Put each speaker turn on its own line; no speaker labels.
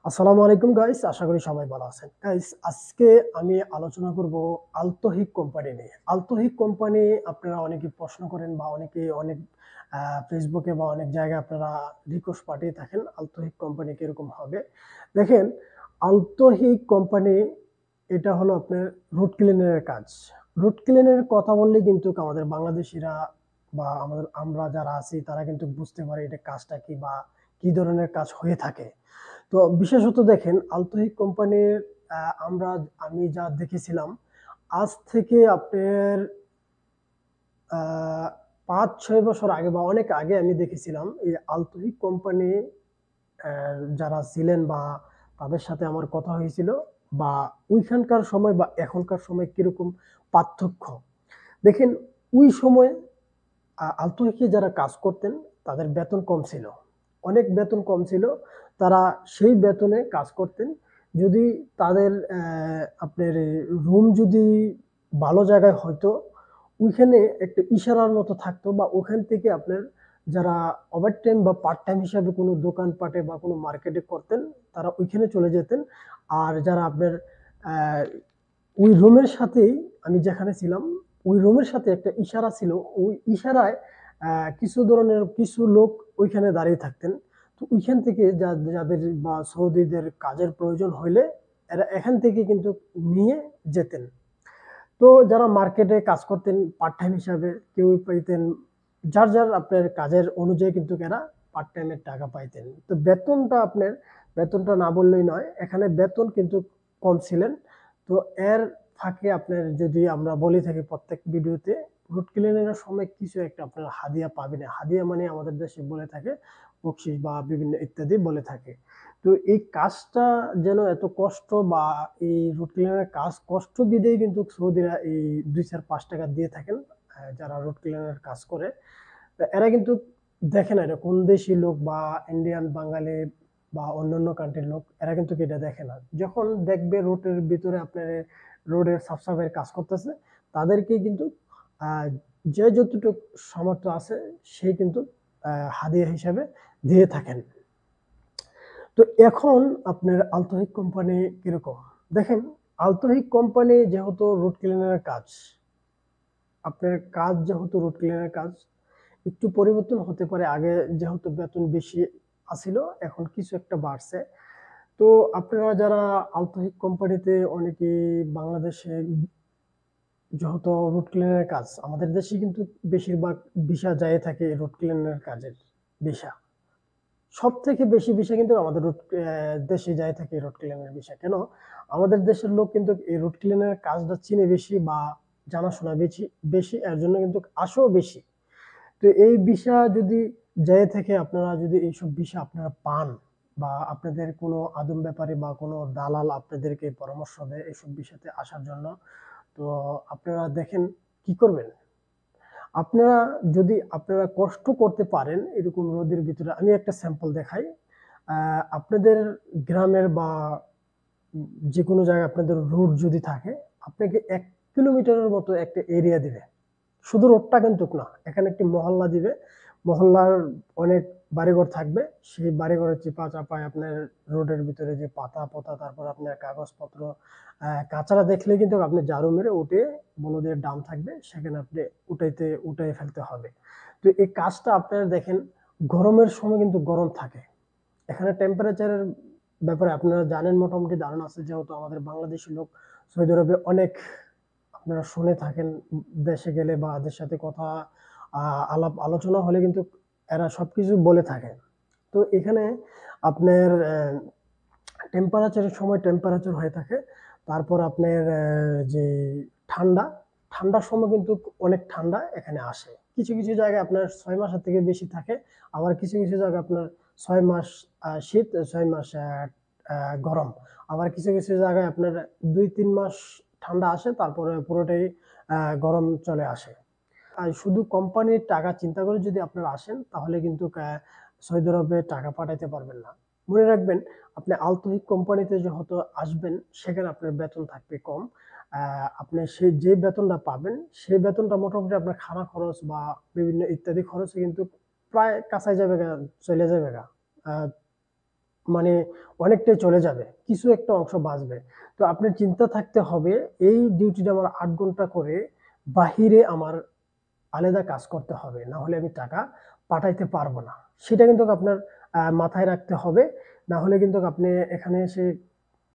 আসসালামু আলাইকুম গাইস, আশা করি সবাই ভালো আছেন। গাইস, আজকে আমি আলোচনা করব আলতোহিক কোম্পানি নিয়ে। আলতোহিক কোম্পানি আপনারা অনেকে প্রশ্ন করেন বা অনেকে অনেক ফেসবুকে বা অনেক জায়গায় আপনারা রিকোয়েস্ট পাঠিয়ে থাকেন আলতোহিক কোম্পানি কিরকম হবে। দেখেন, আলতোহিক কোম্পানি এটা হলো আপনার রুট ক্লিনারের কাজ। রুট ক্লিনারের কথা বললে কিন্তু আমাদের বাংলাদেশিরা বা আমরা যারা আছি তারা কিন্তু বুঝতে পারি এটা কাজটা কি বা কি ধরনের কাজ হয়ে থাকে। তো বিশেষত দেখেন আলতোহিক কোম্পানির আমি যা দেখেছিলাম আজ থেকে আপনার ৫-৬ বছর আগে বা অনেক আগে আমি দেখেছিলাম এই আলতোহিক কোম্পানি যারা ছিলেন বা তাদের সাথে আমার কথা হয়েছিল বা ওইখানকার সময় বা এখনকার সময় কিরকম পার্থক্য। দেখেন, ওই সময় আলতোহিকে যারা কাজ করতেন তাদের বেতন কম ছিল। অনেক বেতন কম ছিল। তারা সেই বেতনে কাজ করতেন। যদি তাদের আপনার রুম যদি ভালো জায়গায় হয়তো ওইখানে একটা ইশারার মতো থাকতো বা ওখান থেকে আপনার যারা ওভারটাইম বা পার্ট টাইম হিসাবে কোনো দোকানপাটে বা কোনো মার্কেটে করতেন তারা ওইখানে চলে যেতেন। আর যারা আপনার আহ, ওই রুমের সাথেই আমি যেখানে ছিলাম ওই রুমের সাথে একটা ইশারা ছিল। ওই ইশারায় কিছু লোক ওইখানে দাঁড়িয়ে থাকতেন। তো ওইখান থেকে যাদের বা সৌদিদের কাজের প্রয়োজন হইলে এরা এখান থেকে কিন্তু নিয়ে যেতেন। তো যারা মার্কেটে কাজ করতেন পার্ট টাইম হিসাবে কেউ পাইতেন যার আপনার কাজের অনুযায়ী কিন্তু এরা পার্ট টাইমের টাকা পাইতেন। তো বেতনটা না বললেই নয়, এখানে বেতন কিন্তু কম ছিলেন। তো এর ফাঁকে আপনার যদি আমরা বলে থাকি প্রত্যেক ভিডিওতে রুট ক্লিনারের সময় কিছু একটা আপনারা হাদিয়া পাবেন। হাদিয়া মানে আমাদের দেশে বলে থাকে বকশিস বা বিভিন্ন ইত্যাদি বলে থাকে। তো এই কাজটা যেন এত কষ্ট বা এই রুট ক্লিনারের কাজ কষ্ট বিধেই কিন্তু সৌদিরা এই ২-৪-৫ টাকা দিয়ে থাকেন যারা রুট ক্লিনারের কাজ করে। তো এরা কিন্তু দেখে না এটা কোন দেশি লোক বা ইন্ডিয়ান, বাঙালি বা অন্যান্য কান্ট্রির লোক, এরা কিন্তু এটা দেখে না। যখন দেখবে রোডের ভিতরে আপনার রোডের সাফ সাফাইয়ের কাজ করতেছে তাদেরকে কিন্তু আহ, যে যতটুকু সামর্থ্য আছে সে কিন্তু হাদিয়া হিসাবে দিয়ে থাকেন। তো এখন আপনার আলতোহিক কোম্পানি কিরকম দেখেন, আলতোহিক কোম্পানি যেহেতু রুট ক্লিনারের কাজ, আপনার কাজ যেহেতু রুট ক্লিনারের কাজ একটু পরিবর্তন হতে পারে। আগে যেহেতু বেতন বেশি আছিল, এখন কিছু একটা বাড়ছে। তো আপনারা যারা আলতোহিক কোম্পানিতে অনেকে বাংলাদেশে যেহেতু রুট ক্লিনারের কাজ আমাদের দেশে কিন্তু বেশিরভাগ ভিসা যায় থাকে রুট ক্লিনারের কাজের ভিসা। সব থেকে বেশি ভিসা কিন্তু আমাদের দেশে যায় থাকে রুট ক্লিনারের ভিসা। কেন? আমাদের দেশের লোক কিন্তু এই রুট ক্লিনারের কাজটা চিনে বেশি বা জানাশোনা বেশি বেশি এর জন্য কিন্তু আসেও বেশি। তো এই ভিসা যদি যায় থেকে আপনারা যদি এইসব ভিসা আপনারা পান বা আপনাদের কোনো আদম ব্যাপারী বা কোনো দালাল আপনাদেরকে পরামর্শ দেয় এইসব বিষয়তে আসার জন্য, তো আপনারা দেখেন কি করবেন। আপনারা যদি আপনারা কষ্ট করতে পারেন এরকম রোদের ভিতরে, আমি একটা স্যাম্পল দেখাই। আপনাদের গ্রামের বা যে কোনো জায়গায় আপনাদের রোড যদি থাকে, আপনাকে ১ কিলোমিটারের মতো একটা এরিয়া দিবে। শুধু রোডটা কিন্তু না, এখানে একটি মহল্লা দিবে। মহল্লার অনেক বাড়িঘর থাকবে। সেই বাড়িঘরের চিপা চাপায় আপনার রোডের ভিতরে যে পাতা পোতা, তারপর আপনার কাগজপত্র কাঁচারা দেখলে কিন্তু আপনি ঝাড়ু মেরে উঠে বলদের ডাম থাকবে সেখানে আপনি উঠাই ফেলতে হবে। তো এই কাজটা আপনারা দেখেন গরমের সময় কিন্তু গরম থাকে। এখানে টেম্পারেচারের ব্যাপারে আপনারা জানেন, মোটামুটি ধারণা আছে যেহেতু আমাদের বাংলাদেশি লোক সৌদি আরবে অনেক আপনারা শুনে থাকেন। দেশে গেলে বা এদের সাথে কথা আলাপ আলোচনা হলে কিন্তু এরা সবকিছু বলে থাকে। তো এখানে আপনার টেম্পারেচারের সময় টেম্পারেচার হয়ে থাকে। তারপর আপনার যে ঠান্ডা, ঠান্ডার সময় কিন্তু অনেক ঠান্ডা এখানে আসে। কিছু কিছু জায়গায় আপনার ৬ মাসের থেকে বেশি থাকে। আবার কিছু কিছু জায়গায় আপনার ৬ মাস শীত, ৬ মাস গরম। আবার কিছু কিছু জায়গায় আপনার ২-৩ মাস ঠান্ডা আসে, তারপরে পুরোটাই গরম চলে আসে। আর শুধু কোম্পানির টাকা চিন্তা করে যদি আপনারা আসেন তাহলে কিন্তু সৌদি আরবে টাকা পাঠাইতে পারবেন না। মনে রাখবেন, আপনি আলতোহিক কোম্পানিতে যেহেতু আসবেন সেখানে আপনার বেতন থাকবে কম। আপনি সেই যে বেতনটা পাবেন সেই বেতনটা মোটামুটি আপনার খানা খরচ বা বিভিন্ন ইত্যাদি খরচে কিন্তু প্রায় কাছাই যাবে চলে যাবে গা। আহ, মানে অনেকটাই চলে যাবে, কিছু একটা অংশ বাঁচবে। তো আপনার চিন্তা থাকতে হবে এই ডিউটিটা আমার 8 ঘন্টা করে বাহিরে আমার আলাদা কাজ করতে হবে, না হলে আমি টাকা পাঠাইতে পারবো না। সেটা কিন্তু আপনার মাথায় রাখতে হবে। না হলে কিন্তু আপনি এখানে এসে